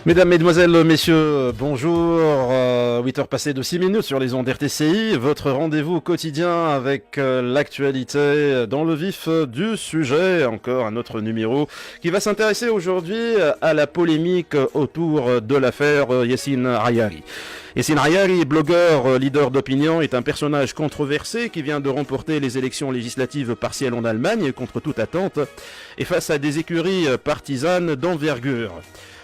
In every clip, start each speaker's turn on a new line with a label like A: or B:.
A: Mesdames, Mesdemoiselles, Messieurs, bonjour. 8 heures passées de 6 minutes sur les ondes RTCI. Votre rendez-vous quotidien avec l'actualité dans le vif du sujet. Encore un autre numéro qui va s'intéresser aujourd'hui à la polémique autour de l'affaire Yassine Ayari. Yassine Ayari, blogueur, leader d'opinion, est un personnage controversé qui vient de remporter les élections législatives partielles en Allemagne contre toute attente et face à des écuries partisanes d'envergure.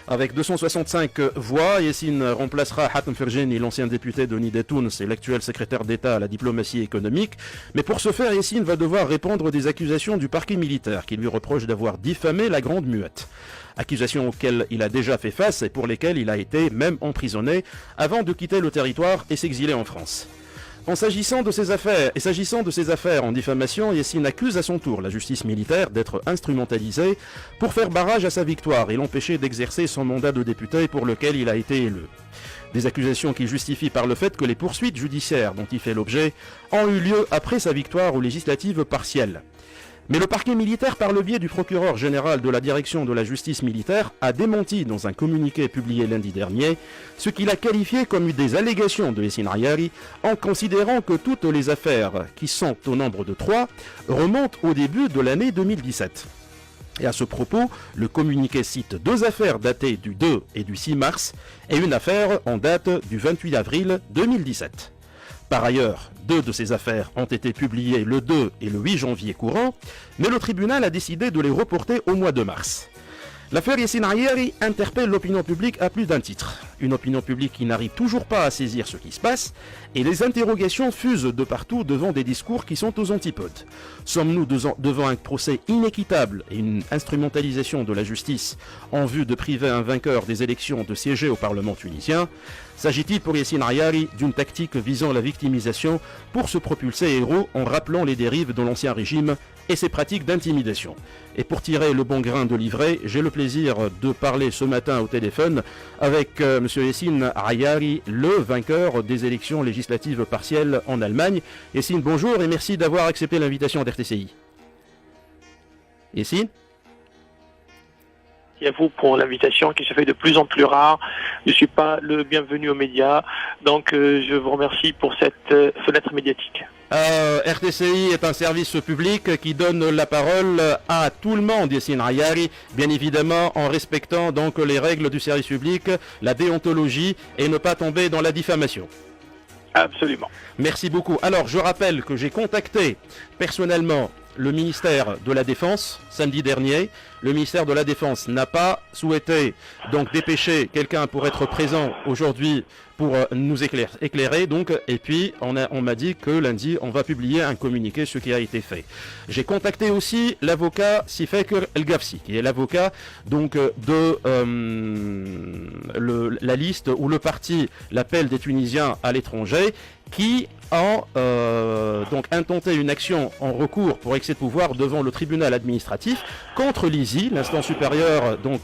A: Avec 265 voix, Yassine remplacera Hatem Ferjeni, l'ancien député de Nida Tounes et l'actuel secrétaire d'État à la diplomatie économique. Mais pour ce faire, Yassine va devoir répondre des accusations du parquet militaire qui lui reproche d'avoir diffamé la Grande Muette. Accusations auxquelles il a déjà fait face et pour lesquelles il a été même emprisonné avant de quitter le territoire et s'exiler en France. S'agissant de ces affaires en diffamation, Yassine accuse à son tour la justice militaire d'être instrumentalisée pour faire barrage à sa victoire et l'empêcher d'exercer son mandat de député pour lequel il a été élu. Des accusations qui justifient par le fait que les poursuites judiciaires dont il fait l'objet ont eu lieu après sa victoire aux législatives partielles. Mais le parquet militaire, par le biais du procureur général de la direction de la justice militaire, a démenti dans un communiqué publié lundi dernier ce qu'il a qualifié comme des allégations de Yassine Ayari en considérant que toutes les affaires, qui sont au nombre de 3, remontent au début de l'année 2017. Et à ce propos, le communiqué cite 2 affaires datées du 2 et du 6 mars et une affaire en date du 28 avril 2017. Par ailleurs, 2 de ces affaires ont été publiées le 2 et le 8 janvier courant, mais le tribunal a décidé de les reporter au mois de mars. L'affaire Yassine Ayari interpelle l'opinion publique à plus d'un titre. Une opinion publique qui n'arrive toujours pas à saisir ce qui se passe, et les interrogations fusent de partout devant des discours qui sont aux antipodes. Sommes-nous devant un procès inéquitable et une instrumentalisation de la justice en vue de priver un vainqueur des élections de siéger au Parlement tunisien? S'agit-il pour Yassine Ayari d'une tactique visant la victimisation pour se propulser héros en rappelant les dérives de l'ancien régime et ses pratiques d'intimidation? Et pour tirer le bon grain de livret, j'ai le plaisir de parler ce matin au téléphone avec M. Yassine Ayari, le vainqueur des élections législatives partielles en Allemagne. Yassine, bonjour et merci d'avoir accepté l'invitation d'RTCI. Yassine ?
B: Merci à vous pour l'invitation qui se fait de plus en plus rare. Je ne suis pas le bienvenu aux médias, donc je vous remercie pour cette fenêtre médiatique.
A: RTCI est un service public qui donne la parole à tout le monde, Yassine Ayari, bien évidemment en respectant donc les règles du service public, la déontologie et ne pas tomber dans la diffamation.
B: Absolument.
A: Merci beaucoup. Alors, je rappelle que j'ai contacté personnellement le ministère de la Défense samedi dernier. Le ministère de la Défense n'a pas souhaité donc dépêcher quelqu'un pour être présent aujourd'hui pour nous éclairer. Donc, et puis on m'a dit que lundi on va publier un communiqué, ce qui a été fait. J'ai contacté aussi l'avocat Sifek El Gafsi, qui est l'avocat donc de la liste où le parti l'appel des Tunisiens à l'étranger, qui ont donc intenté une action en recours pour excès de pouvoir devant le tribunal administratif contre l'ISI, l'instance supérieure donc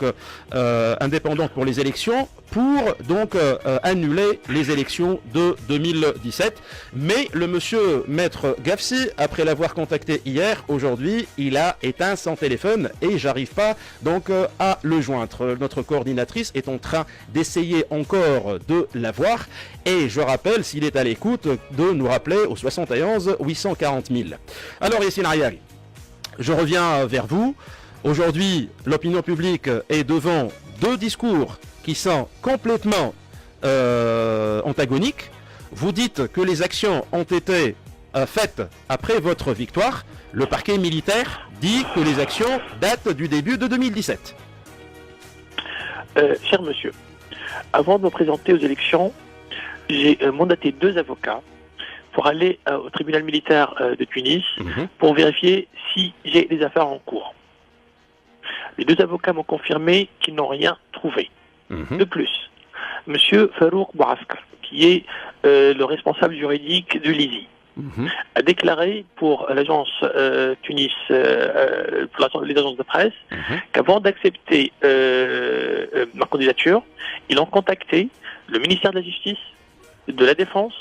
A: indépendante pour les élections, pour donc annuler les élections de 2017. Mais le monsieur maître Gafsi, après l'avoir contacté hier, aujourd'hui, il a éteint son téléphone et j'arrive pas donc à le joindre. Notre coordinatrice est en train d'essayer encore de l'avoir et je rappelle, s'il est à l'écoute, de nous rappeler au 71 840 000. Alors Yassine Ayari, je reviens vers vous. Aujourd'hui, l'opinion publique est devant 2 discours qui sont complètement antagoniques. Vous dites que les actions ont été faites après votre victoire. Le parquet militaire dit que les actions datent du début de 2017.
B: Cher monsieur, avant de me présenter aux élections, j'ai mandaté 2 avocats pour aller au tribunal militaire de Tunis pour vérifier si j'ai des affaires en cours. Les 2 avocats m'ont confirmé qu'ils n'ont rien trouvé. De plus, M. Farouk Bouafkar, qui est le responsable juridique de l'ISI, a déclaré pour l'agence Tunis, pour les agences de presse, qu'avant d'accepter ma candidature, ils ont contacté le ministère de la Justice, de la Défense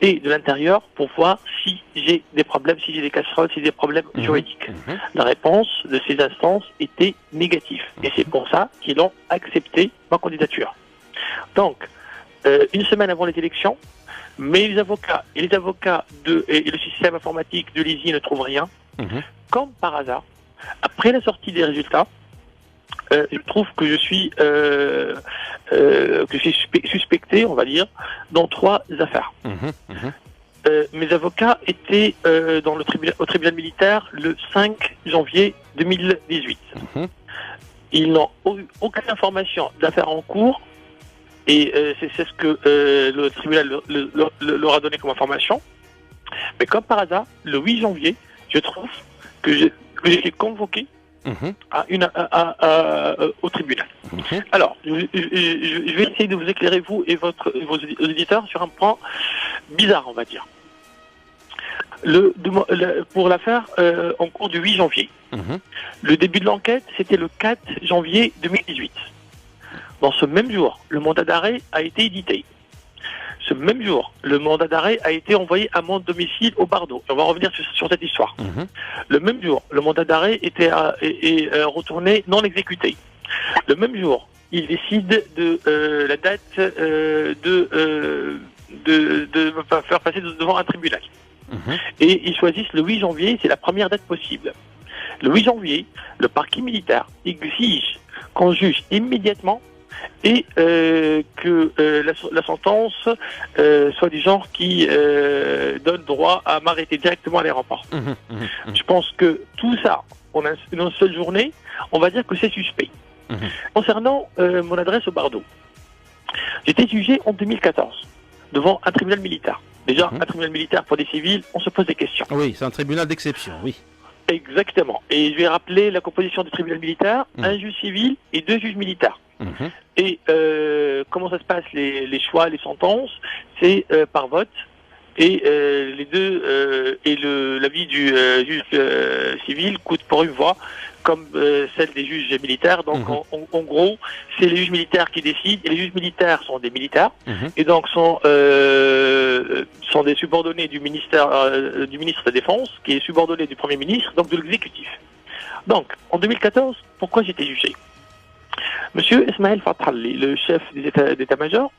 B: et de l'Intérieur pour voir si j'ai des problèmes, si j'ai des casseroles, si j'ai des problèmes juridiques. La réponse de ces instances était négative. Et c'est pour ça qu'ils ont accepté ma candidature. Donc, une semaine avant les élections, mais les avocats et le système informatique de l'ISI ne trouvent rien. Comme par hasard, après la sortie des résultats, je trouve que je suis suspecté, on va dire, dans 3 affaires. Mes avocats étaient au tribunal militaire le 5 janvier 2018. Ils n'ont eu aucune information d'affaires en cours, et c'est ce que le tribunal leur a donné comme information. Mais comme par hasard, le 8 janvier, je trouve que j'ai été convoqué au tribunal. Alors, je vais essayer de vous éclairer, vous et vos auditeurs, sur un point bizarre, on va dire. Pour l'affaire en cours du 8 janvier. Le début de l'enquête, c'était le 4 janvier 2018. Dans ce même jour, le mandat d'arrêt a été édité. Ce même jour, le mandat d'arrêt a été envoyé à mon domicile au Bardo. On va revenir sur cette histoire. Le même jour, le mandat d'arrêt est retourné non exécuté. Le même jour, il décide de la date de me faire passer devant un tribunal. Et ils choisissent le 8 janvier, c'est la première date possible. Le 8 janvier, le parquet militaire exige qu'on juge immédiatement et que la sentence soit du genre qui donne droit à m'arrêter directement à l'aéroport. Je pense que tout ça, en une seule journée, on va dire que c'est suspect. Concernant mon adresse au Bardo, j'étais jugé en 2014 devant un tribunal militaire. Déjà, un tribunal militaire pour des civils, on se pose des questions.
A: Oui, c'est un tribunal d'exception, oui.
B: Exactement. Et je vais rappeler la composition du tribunal militaire, un juge civil et 2 juges militaires. Et comment ça se passe, les choix, les sentences, c'est par vote. Et les deux et l'avis du juge civil coûte pour une voix, comme celle des juges militaires. Donc en gros, c'est les juges militaires qui décident, et les juges militaires sont des militaires, et donc sont des subordonnés du ministre de la Défense, qui est subordonné du Premier ministre, donc de l'exécutif. Donc, en 2014, pourquoi j'étais jugé? Monsieur Ismaël Fatalli, le chef d'état-major,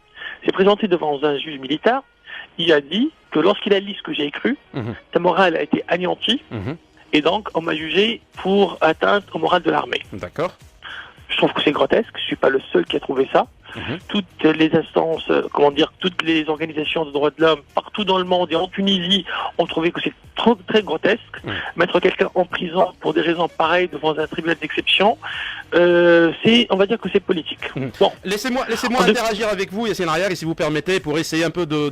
B: s'est présenté devant un juge militaire. Il a dit que lorsqu'il a lu ce que j'ai écrit, sa morale a été anéantie, et donc on m'a jugé pour atteinte au moral de l'armée.
A: D'accord.
B: Je trouve que c'est grotesque, je ne suis pas le seul qui a trouvé ça. Toutes les instances, toutes les organisations de droits de l'homme partout dans le monde et en Tunisie ont trouvé que c'est très grotesque. Mettre quelqu'un en prison pour des raisons pareilles devant un tribunal d'exception, on va dire que c'est politique.
A: Bon. Laissez-moi interagir avec vous, Yassine Ayar, et si vous permettez, pour essayer un peu de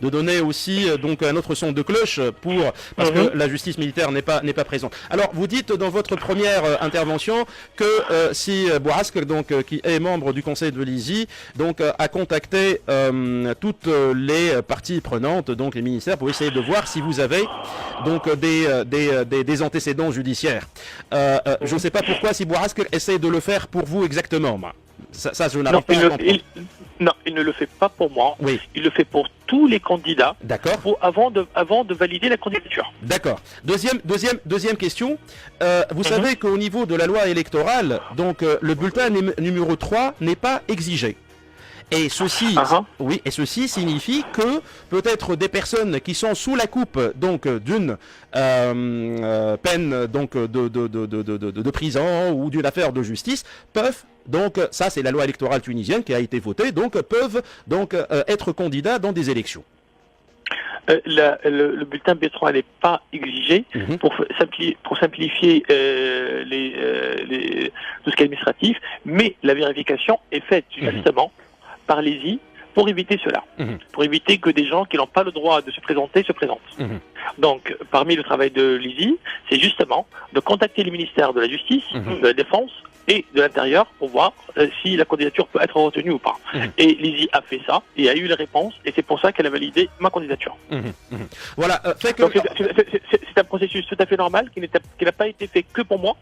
A: donner aussi donc un autre son de cloche parce que la justice militaire n'est pas présente. Alors, vous dites dans votre première intervention que si Bouhasque, donc qui est membre du conseil de l'ISI, donc a contacté toutes les parties prenantes, donc les ministères, pour essayer de voir si vous avez donc des antécédents judiciaires. Je ne sais pas pourquoi si Bouhasque essaie de le faire pour vous exactement. Ça je n'arrive pas à comprendre.
B: Non, il ne le fait pas pour moi.
A: Oui.
B: Il le fait pour tous les candidats.
A: D'accord.
B: Avant de valider la candidature.
A: D'accord. Deuxième question. Vous savez qu'au niveau de la loi électorale, donc le bulletin numéro 3 n'est pas exigé. Et ceci, ceci signifie que peut-être des personnes qui sont sous la coupe donc d'une peine donc de prison ou d'une affaire de justice peuvent donc, ça c'est la loi électorale tunisienne qui a été votée, donc peuvent donc être candidats dans des élections.
B: Le bulletin B3 n'est pas exigé pour simplifier tout ce qui est administratif, mais la vérification est faite justement par l'ISI pour éviter cela, pour éviter que des gens qui n'ont pas le droit de se présenter se présentent. Donc, parmi le travail de l'ISI, c'est justement de contacter les ministères de la Justice, de la Défense et de l'Intérieur pour voir si la candidature peut être retenue ou pas. Et l'ISI a fait ça et a eu les réponses, et c'est pour ça qu'elle a validé ma candidature.
A: Voilà.
B: Donc c'est un processus tout à fait normal qui n'a pas été fait que pour moi,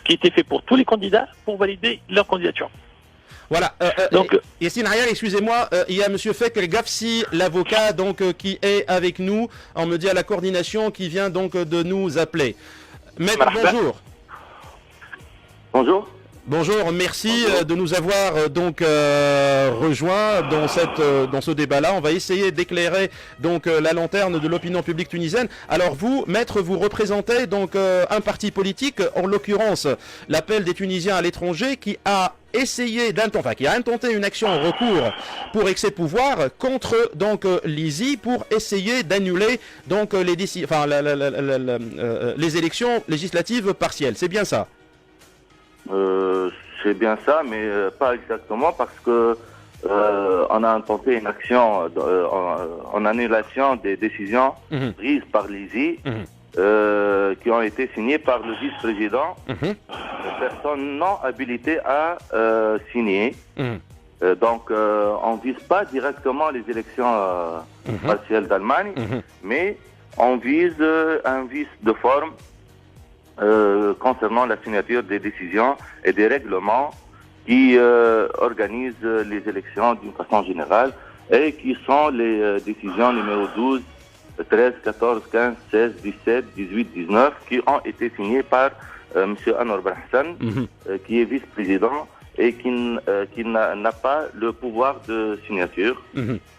B: qui a été fait pour tous les candidats pour valider leur candidature.
A: Voilà. Yassine Ayar, excusez-moi, il y a Monsieur Fek El Gafsi, l'avocat, donc qui est avec nous. On me dit à la coordination qui vient donc de nous appeler. Maître, bonjour.
C: Bonjour.
A: Bonjour, merci de nous avoir donc rejoints dans ce débat-là. On va essayer d'éclairer donc la lanterne de l'opinion publique tunisienne. Alors vous, maître, vous représentez donc un parti politique, en l'occurrence l'Appel des Tunisiens à l'étranger, qui a essayé qui a intenté une action en recours pour excès de pouvoir contre donc l'ISI pour essayer d'annuler donc les élections législatives partielles. C'est bien ça?
C: C'est bien ça, mais pas exactement, parce que on a intenté une action en annulation des décisions prises par l'ISI, qui ont été signées par le vice-président, personne non habilitée à signer. Donc, on ne vise pas directement les élections partielles d'Allemagne, mais on vise un vice de forme concernant la signature des décisions et des règlements qui organisent les élections d'une façon générale et qui sont les décisions numéro 12, 13, 14, 15, 16, 17, 18, 19 qui ont été signées par M. Anwar Ben Hassan, qui est vice-président et qui n'a pas le pouvoir de signature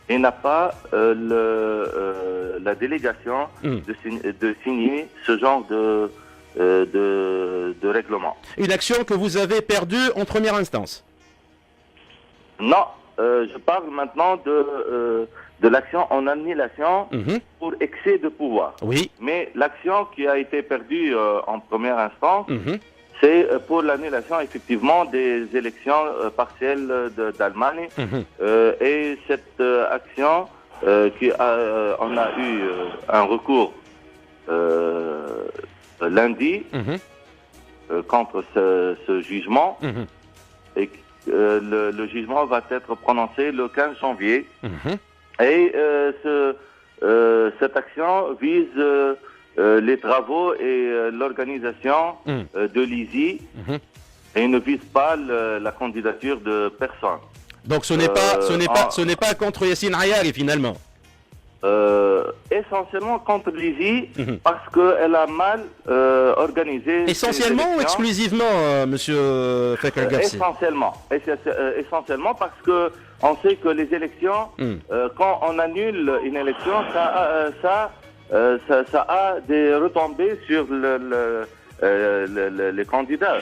C: et n'a pas la délégation de signer ce genre de règlement.
A: Une action que vous avez perdue en première instance?
C: Non, je parle maintenant de l'action en annulation pour excès de pouvoir.
A: Oui.
C: Mais l'action qui a été perdue en première instance, c'est pour l'annulation effectivement des élections partielles d'Allemagne. Et cette action, on a eu un recours lundi contre ce jugement, et le jugement va être prononcé le 15 janvier. Et cette action vise les travaux et l'organisation de l'ISI et ne vise pas la candidature de personne.
A: Donc ce n'est pas contre Yassine Ayari finalement.
C: Essentiellement contre l'ISI parce qu'elle a mal organisé.
A: Essentiellement ou exclusivement, monsieur Fekr Gafsi?
C: Essentiellement parce que on sait que les élections, quand on annule une élection, ça a des retombées sur les candidats.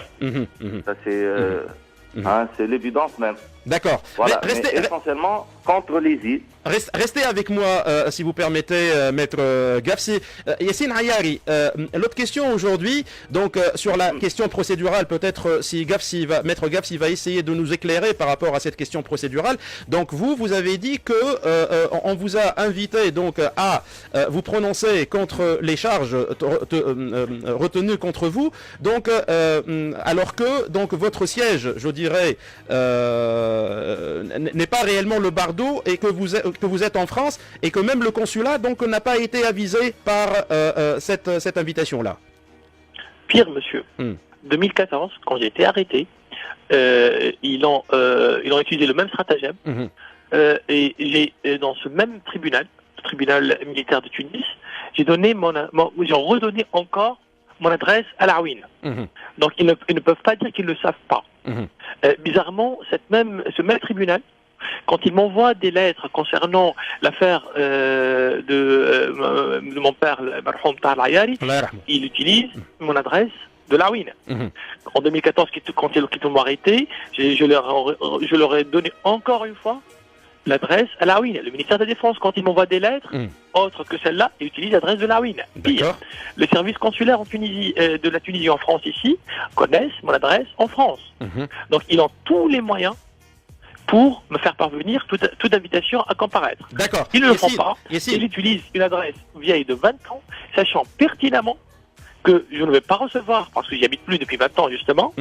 C: Ça c'est l'évidence même.
A: D'accord.
C: Voilà, essentiellement contre l'ISI.
A: Restez avec moi, si vous permettez, maître Gafsi. Yassine Ayari, l'autre question aujourd'hui, donc sur la question procédurale, peut-être si maître Gafsi va essayer de nous éclairer par rapport à cette question procédurale. Donc vous avez dit que on vous a invité donc à vous prononcer contre les charges retenues contre vous. Donc alors que donc votre siège, je dirais, n'est pas réellement le Bardo et que vous êtes en France et que même le consulat donc n'a pas été avisé par cette invitation-là.
B: Pire, monsieur. 2014, quand j'ai été arrêté, ils ont utilisé le même stratagème et j'ai dans ce même tribunal militaire de Tunis, j'ai redonné encore mon adresse à l'Arwin. Donc ils ne peuvent pas dire qu'ils ne le savent pas. Bizarrement, ce même tribunal, quand il m'envoie des lettres concernant l'affaire de mon père, Marhoum Tahar Ayari, il utilise mon adresse de l'Arwin. En 2014, quand ils m'ont arrêté, je leur ai donné encore une fois l'adresse à l'Arwin. Le ministère de la Défense, quand il m'envoie des lettres, autres que celle-là, il utilise l'adresse de l'Arwin. Pire, le service consulaire en Tunisie, de la Tunisie en France ici, connaissent mon adresse en France. Donc ils ont tous les moyens pour me faire parvenir toute invitation à comparaître.
A: D'accord.
B: Ils ne le font pas. Ils utilisent une adresse vieille de 20 ans, sachant pertinemment que je ne vais pas recevoir parce que j'y habite plus depuis 20 ans justement,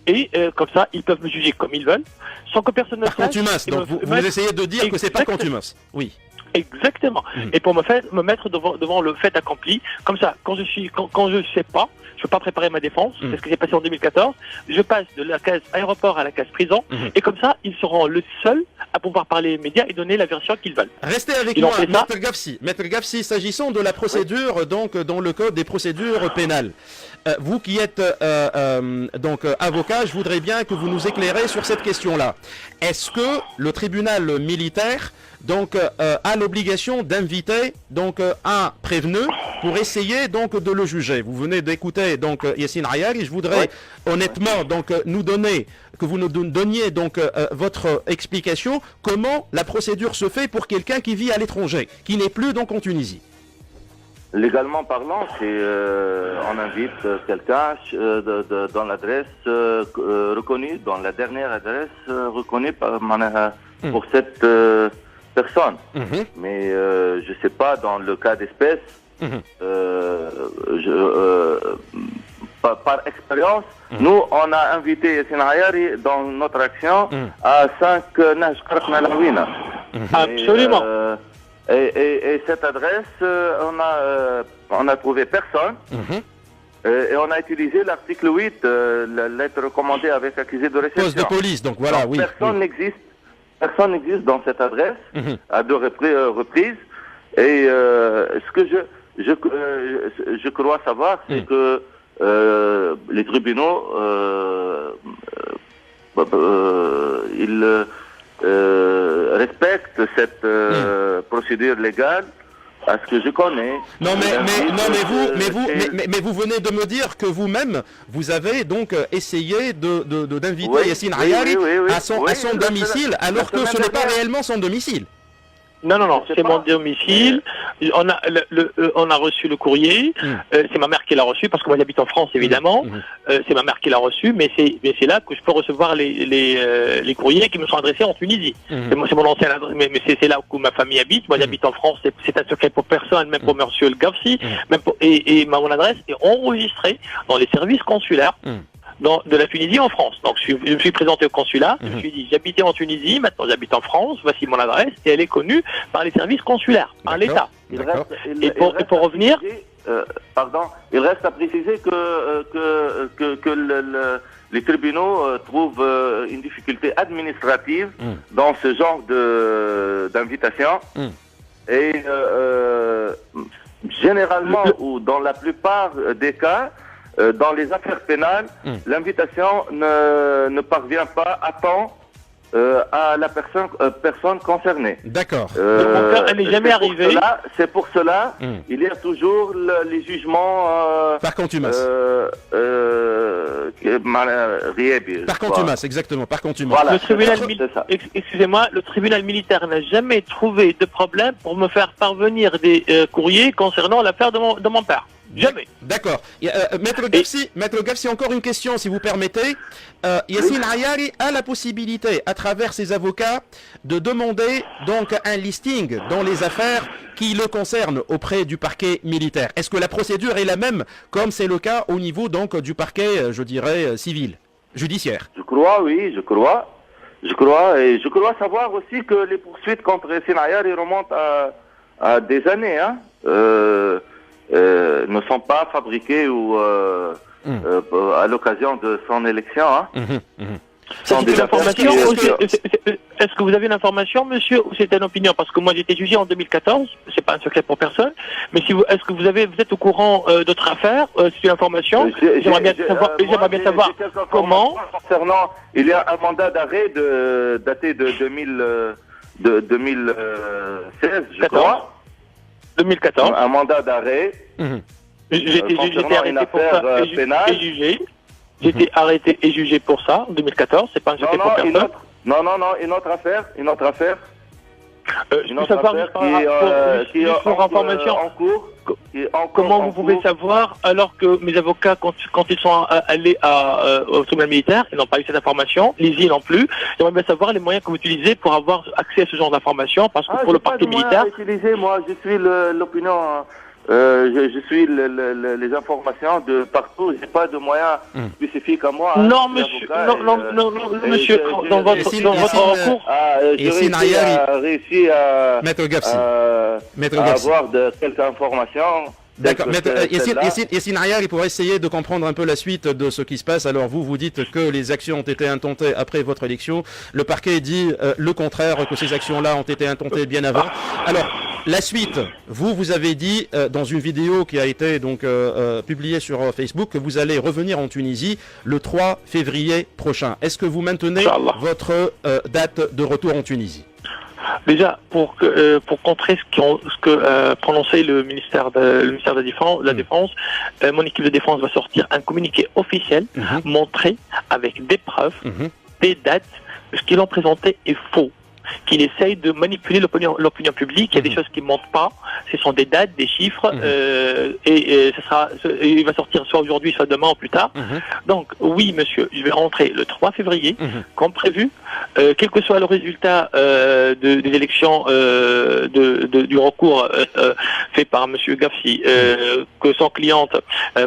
B: et comme ça ils peuvent me juger comme ils veulent, sans que personne ne sache.
A: Par contumace, donc vous essayez de dire que c'est pas contumace. Oui.
B: Exactement. Et pour me mettre devant le fait accompli, comme ça, quand je sais pas, je peux pas préparer ma défense, c'est ce qui s'est passé en 2014, je passe de la case aéroport à la case prison, et comme ça, ils seront le seul à à pouvoir parler aux médias et donner la version qu'ils veulent.
A: Restez avec
B: Ils ont
A: moi,
B: fait ça.
A: Maître Gafsi. Maître Gafsi, s'agissant de la procédure, donc dans le code des procédures pénales, vous qui êtes donc avocat, je voudrais bien que vous nous éclairez sur cette question-là. Est-ce que le tribunal militaire donc a l'obligation d'inviter donc un prévenu pour essayer donc de le juger? Vous venez d'écouter donc Yassine Ayari, je voudrais honnêtement donc que vous nous donniez donc votre explication comment la procédure se fait pour quelqu'un qui vit à l'étranger, qui n'est plus donc en Tunisie.
C: Légalement parlant, on invite quelqu'un dans l'adresse reconnue, dans la dernière adresse reconnue pour cette personne. Mais je ne sais pas, dans le cas d'espèce, par expérience, nous, on a invité Yassine Ayari dans notre action à 5 Naj Qarqna Lawina.
B: Absolument.
C: Et cette adresse, on a trouvé personne. Et on a utilisé l'article 8, la lettre recommandée avec accusé de réception.
A: Poste de police, donc voilà,
C: donc,
A: oui.
C: Personne n'existe dans cette adresse à 2 reprises. Et ce que je crois savoir, c'est que les tribunaux, ils respectent cette procédure légale. À ce que je connais.
A: Non mais vous venez de me dire que vous-même vous avez donc essayé d'inviter Yassine Ayari à son domicile alors que ce n'est pas réellement son domicile.
B: Non, c'est mon domicile. On a reçu le courrier. C'est ma mère qui l'a reçu parce que moi j'habite en France évidemment. C'est ma mère qui l'a reçu, mais c'est là que je peux recevoir les courriers qui me sont adressés en Tunisie. C'est mon ancienne adresse, mais c'est là où ma famille habite. Moi j'habite en France. C'est un secret pour personne, même pour Monsieur le Gafsi. Et mon adresse est enregistrée dans les services consulaires. De la Tunisie en France. Donc je me suis présenté au consulat, je me suis dit j'habitais en Tunisie, maintenant j'habite en France, voici mon adresse, et elle est connue par les services consulaires, par l'État. Et pour revenir...
C: il reste à préciser que les tribunaux trouvent une difficulté administrative dans ce genre d'invitation. Et généralement, ou dans la plupart des cas, dans les affaires pénales, l'invitation ne parvient pas à temps à la personne concernée.
A: D'accord.
B: Elle n'est jamais arrivée.
C: C'est pour cela il y a toujours les jugements...
A: par contumace. Par contumace, exactement, par contumace.
C: Voilà,
B: le tribunal militaire n'a jamais trouvé de problème pour me faire parvenir des courriers concernant l'affaire de mon père. Jamais.
A: D'accord. Maître Gafsi, encore une question, si vous permettez. Yassine Ayari a la possibilité, à travers ses avocats, de demander donc un listing dans les affaires qui le concernent auprès du parquet militaire. Est-ce que la procédure est la même, comme c'est le cas au niveau donc du parquet, je dirais, civil, judiciaire?
C: Je crois, oui, je crois. Et je crois savoir aussi que les poursuites contre Yassine Ayari remontent à des années, ne sont pas fabriqués ou à l'occasion de son élection.
B: Est-ce que vous avez une information, monsieur, ou c'est une opinion? Parce que moi j'ai été jugé en 2014, c'est pas un secret pour personne, mais est-ce que vous êtes au courant d'autres affaires? C'est une information. J'aimerais bien savoir comment.
C: Concernant, il y a un mandat d'arrêt daté de 2016, je crois.
B: 2014.
C: Un mandat d'arrêt.
B: J'ai été arrêté pour ça et jugé. J'ai été arrêté et jugé pour ça en 2014. C'est pas un secret pour personne.
C: Une autre affaire. Une autre affaire
B: qui est en cours. Comment vous pouvez savoir alors que mes avocats, quand ils sont allés au tribunal militaire, ils n'ont pas eu cette information, les îles non plus. J'aimerais bien savoir les moyens que vous utilisez pour avoir accès à ce genre d'informations, parce que pour le parquet militaire...
C: Moi, je suis l'opinion... je suis les informations de partout. J'ai pas de moyens spécifiques à moi.
B: Non, monsieur. Monsieur. Dans votre recours,
C: j'ai réussi à
A: Maître Gafsi.
C: avoir quelques informations
A: D'accord, mais Yassine Ayari, pour essayer de comprendre un peu la suite de ce qui se passe, alors vous dites que les actions ont été intentées après votre élection, le parquet dit le contraire, que ces actions-là ont été intentées bien avant. Alors, la suite, vous avez dit dans une vidéo qui a été donc publiée sur Facebook que vous allez revenir en Tunisie le 3 février prochain. Est-ce que vous maintenez votre date de retour en Tunisie?
B: Déjà, pour contrer ce que prononçait le ministère de la Défense, mon équipe de défense va sortir un communiqué officiel montré avec des preuves, des dates, ce qu'ils ont présenté est faux. Qu'il essaye de manipuler l'opinion publique. Il y a des choses qui ne montent pas. Ce sont des dates, des chiffres, il va sortir soit aujourd'hui, soit demain ou plus tard. Donc, oui, monsieur, je vais rentrer le 3 février, comme prévu. Quel que soit le résultat des élections du recours fait par monsieur Gafsi, que son cliente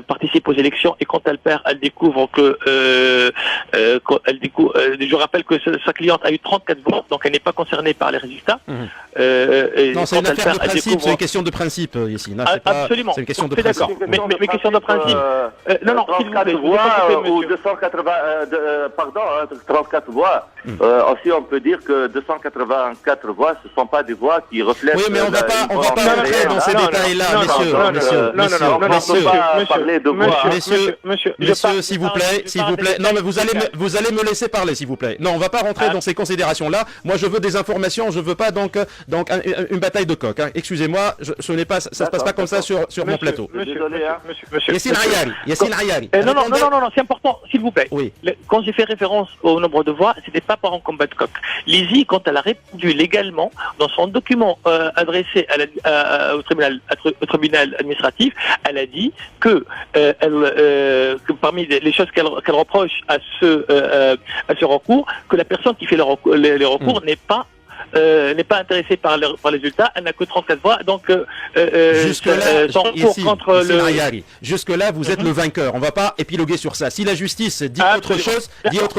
B: participe aux élections et quand elle perd, elle découvre je rappelle que sa cliente a eu 34 voix, donc elle n'est pas concernée par les résultats.
A: Non, c'est une affaire de principe, c'est une question de principe, ici.
B: Absolument.
A: C'est une question de principe.
B: D'accord. Mais question de principe. Non,
C: 34 voix ou 280, 34 voix. Aussi, on peut dire que 284 voix, ce ne sont pas des voix qui reflètent.
A: Oui, mais on va pas rentrer dans ces détails-là, messieurs, s'il vous plaît. Non, mais vous allez me laisser parler, s'il vous plaît. Non, on va pas rentrer dans ces considérations-là. Moi, je veux des informations. Je veux pas donc une bataille de coq. Ça se passe pas comme ça sur mon plateau. Yassine Ayari.
B: Non, c'est important, s'il vous plaît.
A: Oui.
B: Quand j'ai fait référence au nombre de voix, c'était pas par un combat de coq. Lizzie, quand elle a répondu légalement dans son document adressé au tribunal administratif, elle a dit que parmi les choses qu'elle reproche à ce recours, que la personne qui fait les recours n'est pas intéressée par les résultats, elle n'a que 34 voix, donc
A: jusque-là, vous êtes le vainqueur. On ne va pas épiloguer sur ça. Si la justice dit autre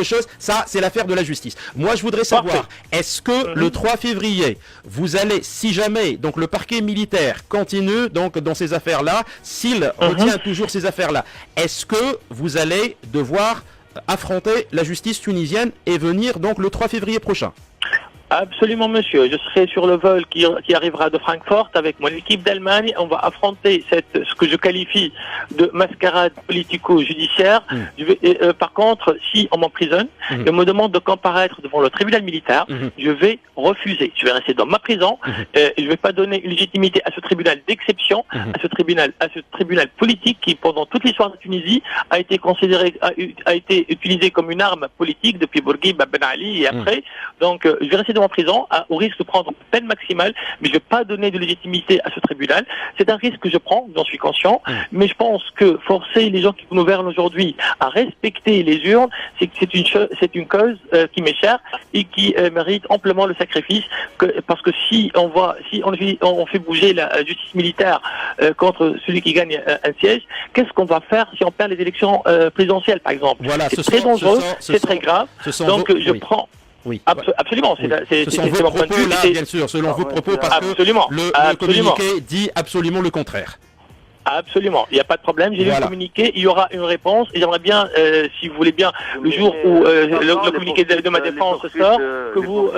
A: chose, ça, c'est l'affaire de la justice. Moi, je voudrais savoir, est-ce que le 3 février, vous allez, si jamais, donc le parquet militaire continue donc dans ces affaires-là, s'il retient toujours ces affaires-là, est-ce que vous allez devoir affronter la justice tunisienne et venir donc le 3 février prochain?
B: Absolument, monsieur. Je serai sur le vol qui arrivera de Francfort avec mon équipe d'Allemagne. On va affronter ce que je qualifie de mascarade politico-judiciaire. Par contre, si on m'emprisonne et on me demande de comparaître devant le tribunal militaire, je vais refuser. Je vais rester dans ma prison. Je ne vais pas donner une légitimité à ce tribunal d'exception, à ce tribunal politique qui, pendant toute l'histoire de Tunisie, a été utilisé comme une arme politique depuis Bourguiba Ben Ali et après. Donc, je vais rester dans ma prison au risque de prendre une peine maximale, mais je ne vais pas donner de légitimité à ce tribunal. C'est un risque que je prends, j'en suis conscient, mais je pense que forcer les gens qui nous gouvernent aujourd'hui à respecter les urnes, c'est une cause qui m'est chère et qui mérite amplement le sacrifice, parce que si on fait bouger la justice militaire contre celui qui gagne un siège, qu'est-ce qu'on va faire si on perd les élections présidentielles, par exemple?
A: Voilà,
B: c'est très dangereux, c'est très grave, donc je prends...
A: Oui.
B: Absolument.
A: Ce sont vos propos là, bien sûr, selon vos propos, parce que le communiqué dit absolument le contraire.
B: Absolument, il n'y a pas de problème, j'ai lu le communiqué, il y aura une réponse, et j'aimerais bien, si vous voulez bien, le jour où le communiqué de ma défense sort, que vous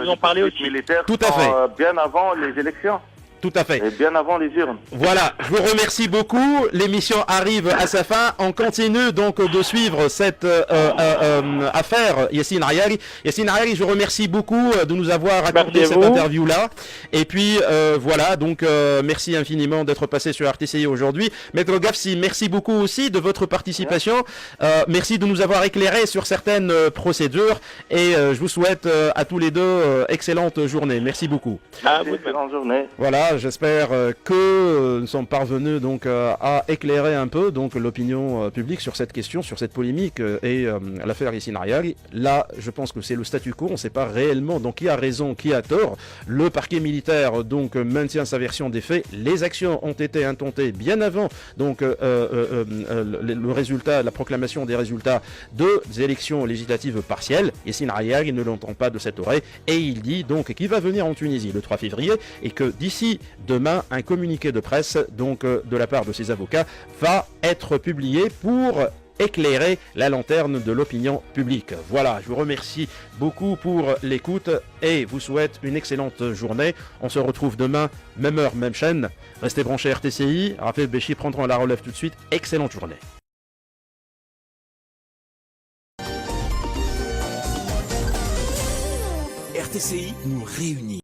B: en parlez aussi.
A: Tout à fait.
C: Bien avant les élections.
A: Tout à fait.
C: Et bien avant les urnes.
A: Voilà, je vous remercie beaucoup. L'émission arrive à sa fin. On continue donc de suivre cette affaire Yassine Ayari. Yassine Ayari, je vous remercie beaucoup de nous avoir accordé cette interview-là. Et puis voilà, donc merci infiniment d'être passé sur RTCI aujourd'hui. Maître Gafsi, merci beaucoup aussi de votre participation. Merci de nous avoir éclairé sur certaines procédures. Et je vous souhaite à tous les deux excellente journée. Merci beaucoup.
C: Excellente journée.
A: Voilà. J'espère que nous sommes parvenus donc à éclairer un peu donc l'opinion publique sur cette question, sur cette polémique et l'affaire Yassine Ayari. Là, je pense que c'est le statu quo. On ne sait pas réellement donc qui a raison, qui a tort. Le parquet militaire donc maintient sa version des faits. Les actions ont été intentées bien avant donc le résultat, la proclamation des résultats des élections législatives partielles. Yassine Ayari ne l'entend pas de cette oreille et il dit donc qu'il va venir en Tunisie le 3 février et que d'ici RTCI. Demain, un communiqué de presse, donc de la part de ces avocats, va être publié pour éclairer la lanterne de l'opinion publique. Voilà, je vous remercie beaucoup pour l'écoute et vous souhaite une excellente journée. On se retrouve demain, même heure, même chaîne. Restez branchés RTCI. Raphaël Béchy prendra la relève tout de suite. Excellente journée.
D: RTCI nous réunit.